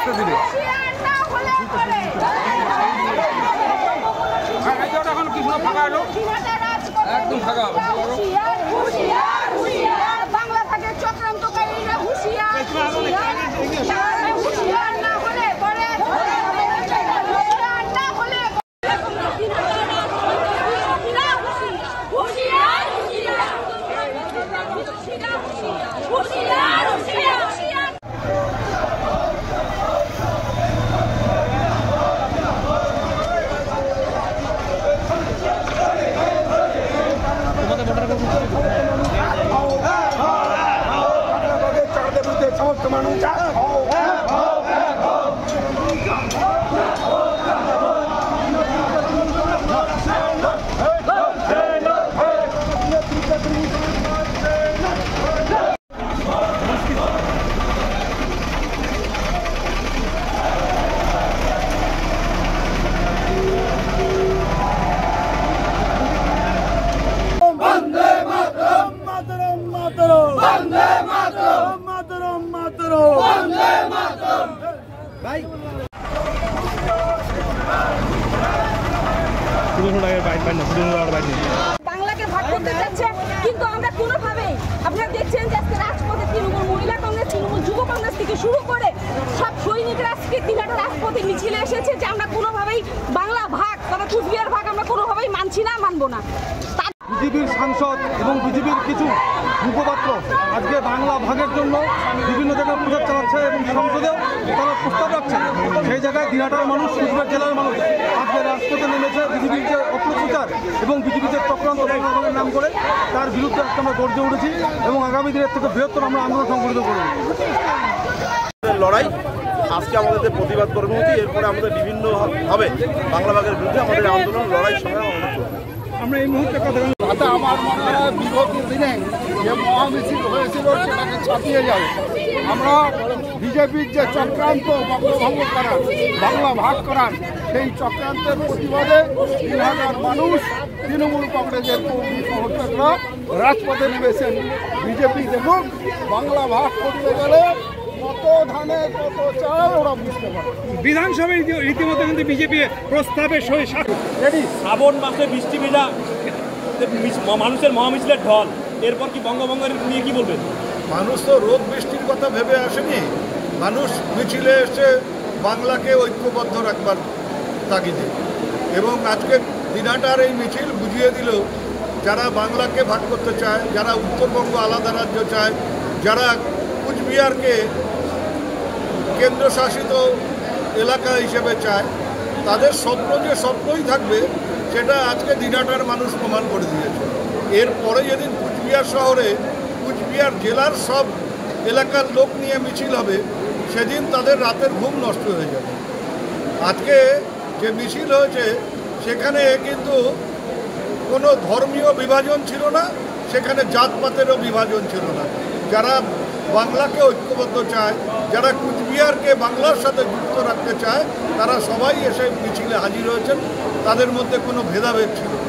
আস্তে ধীরে। এখন কি ফাঁকা হলো, একদম ফাঁকা হবে। বাংলা থেকে চক্রান্তকারীরা হুঁশিয়ার, হুঁশিয়ার না হলে পরে বাংলাকে ভাগ করতে চাচ্ছে, কিন্তু আমরা কোনোভাবেই, আপনারা দেখছেন যে আজকে রাজপথে তৃণমূল মহিলা কংগ্রেস, তৃণমূল যুব কংগ্রেস থেকে শুরু করে সব সৈনিকরা আজকে দিনহাটা রাজপথে মিছিলে এসেছে যে আমরা কোনোভাবেই বাংলা ভাগ তবে কুচবিহার ভাগ আমরা কোনোভাবেই মানছি না, মানবো না। বিজেপির সাংসদ এবং বিজেপির কিছু মুখপাত্র আজকে বাংলা ভাগের জন্য বিভিন্ন জায়গায় প্রচার চালাচ্ছে এবং সংসদেও তারা প্রস্তাব রাখছে। সেই জায়গায় দিনহাটার মানুষ, কুচবিহার জেলার মানুষ আজকে রাজপথে নেমেছে বিজেপির যে অপপ্রচার এবং বিজেপির যে চক্রান্ত বাংলা ভাগের নাম করে তার বিরুদ্ধে আজকে আমরা গর্জে উঠেছি এবং আগামী দিনের থেকে বৃহত্তর আমরা আন্দোলন সংগঠিত করব। লড়াই আজকে আমাদের প্রতিবাদ কর্মসূচি, এরপরে আমাদের বিভিন্নভাবে বাংলা ভাগের বিরুদ্ধে আমাদের আন্দোলন লড়াই সংগ্রাম আমরা এই মুহূর্তে কথা তাতে আমার মনে হয় বিগত দিনে যে মহামিছিল হয়েছিল সেটাকে ছাপিয়ে যাবে। আমরা বিজেপির যে চক্রান্ত বঙ্গভঙ্গ করার, বাংলা ভাগ করার, সেই চক্রান্তের প্রতিবাদে দিনহাটার মানুষ, তৃণমূল কংগ্রেসের কর্মী সমর্থকরা রাজপথে নেমেছেন। বিজেপি দেখুন বাংলা ভাগ করতে গেলে কত ধানে কত চাল ওরা বুঝতে পারে। বিধানসভায় রীতিমতো কিন্তু বিজেপি প্রস্তাবের সই শ্রাবণ মাসে বৃষ্টি ভেজা মানুষের মহামিছিলের ঢল, এরপর কি বঙ্গভঙ্গের নিয়ে কি বলবেন? মানুষ তো রোদ বৃষ্টির কথা ভেবে আসেনি, মানুষ মিছিলে এসে বাংলাকে ঐক্যবদ্ধ রাখবার তাগিদে। এবং আজকে দিনহাটার এই মিছিল বুঝিয়ে দিল যারা বাংলাকে ভাগ করতে চায়, যারা উত্তরবঙ্গ আলাদা রাজ্য চায়, যারা কুচবিহারকে কেন্দ্রশাসিত এলাকা হিসেবে চায়, তাদের স্বপ্ন যে স্বপ্নই থাকবে সেটা আজকে দিনহাটার মানুষ প্রমাণ করে দিয়েছে। এরপরে যেদিন কুচবিহার শহরে, কুচবিহার জেলার সব এলাকার লোক নিয়ে মিছিল হবে, সেদিন তাদের রাতের ঘুম নষ্ট হয়ে যাবে। আজকে যে মিছিল হয়েছে সেখানে কিন্তু কোনো ধর্মীয় বিভাজন ছিল না, সেখানে জাতপাতেরও বিভাজন ছিল না। যারা বাংলাকে ঐক্যবদ্ধ চায়, যারা কুচবিহারকে বাংলার সাথে যুক্ত রাখতে চায়, তারা সবাই এসে মিছিলে হাজির হয়েছেন। তাদের মধ্যে কোনো ভেদাভেদ ছিল না।